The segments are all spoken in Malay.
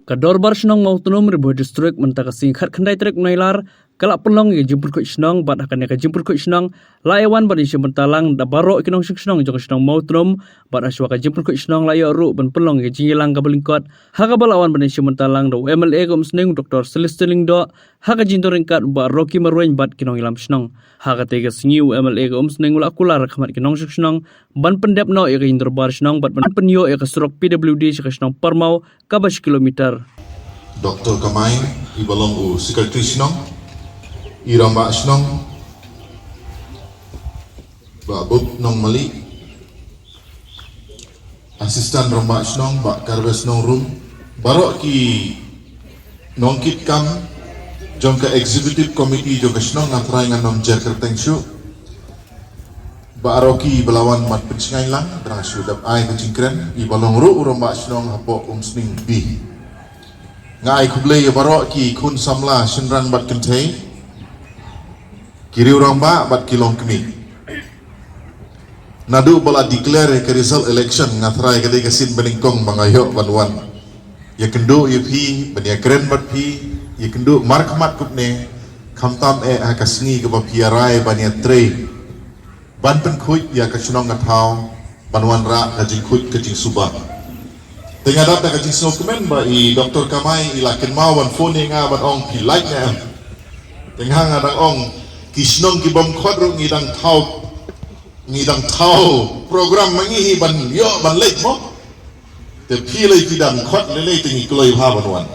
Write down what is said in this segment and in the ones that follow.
Kadorbar senang mau tunum ribu distrik mentaka singkat kendai trek nailar kalak pelong yang jemput kau senang bat akan yang jemput kau senang layawan ban isu mentalang da baro kinong senang jong senang mau tunum bat aswa ka jemput kau senang layak ru ban pelong yang jingilang ka belingkot haka balawan ban isu mentalang da MLA kom seneng Dr. Celestin do haka jinto ringkat ba Rocky Marwain bat kinong ilam senang haka tega singiu MLA kom seneng ula kular khamat kinong senang ban pendep no ya ka bar senang bat ban penyo ya ka surok PWD ka senang parmau ka 10 kilometer. Dr. Kamai ibalong u sekretari senang iramba senang babuk nong mali asisten ramba senang bak karbes nong room barok ki nongkit kam jong ke executive committee jong ke senang ngatrai ngan nom jer kerteng syu baroki belawan mat pencingai lang drang syu dap ai kucingkren ibalong ru ramba senang hapo sning bi ngai kublai ya barok ki kun samla shenran bat kentei kiri orang ba bat kilong kemi nadu bala declare ke result election ngatrai kadai kasin beningkong bangayo banwan ya kendo ya pi bania keren bat pi ya kendo mark mat kupne kamtam akasngi ke bapiarai bania tre ban pen kuit ya kasunong ngatau banwan ra kajing kuit kajing subah tengah datang ke jinsno kemen ba i Dr. Kamai ilakin mawan phone nga ban ong ki like na tengah ngadang ong kisnong ki bom khodro ngidang thau program mangi ban yo ban lek mo te pilai kidam khot lele tingi kloi ha banwan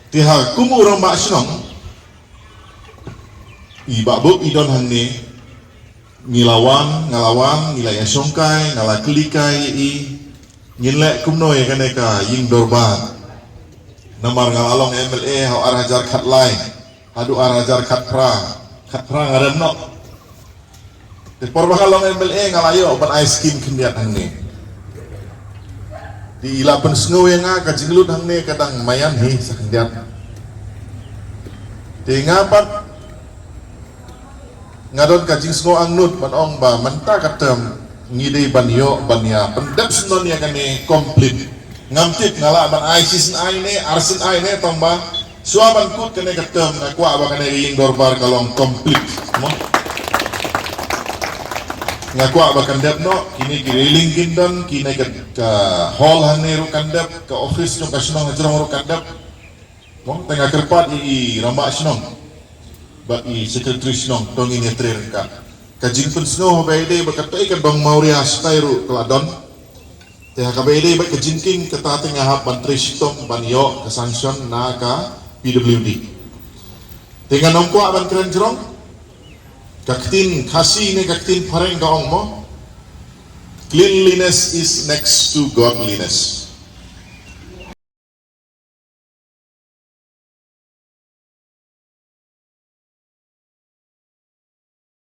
ti ha kumu orang ba snong i babuk idon hanne ngalawan ngilai songkai ngala klikai i nyinlek kumno ya kene ka ying dorba namar ngalalong MLA hau arajar khat lai hadu arajar khat pra ngarem no te porba kalong MLA ngalayo ban ice cream kendiat hangne di ilapan sngo yang ka jinglut hangne kadang mayan he sakendiat te ngapat ngadon ka jing sngo angnut ban ong ba menta katem ngide banyo banya pendap senon yang kene komplit ngamtit ngala ban ISIS aine arsin aine tomba suaban kut kene ketem na kwa ba kene ying dorbar kalong komplit mo ngakwa ba kandap no kini giriling kindon kini ke hall hane ru kandap ke office no kasno ngajrong ru kandap mo tengah kerpat i ramba snong ba i secretary snong tong ini trerka kajing pun snow baide berkata ikan bang Mauria stairu keladon teh kabaide baik kajing king kata tengah hap bantri sitom banyo kesanction naka PWD dengan nongko aban keren jerong kaktin kasih ne kaktin pareng gaong mo cleanliness is next to godliness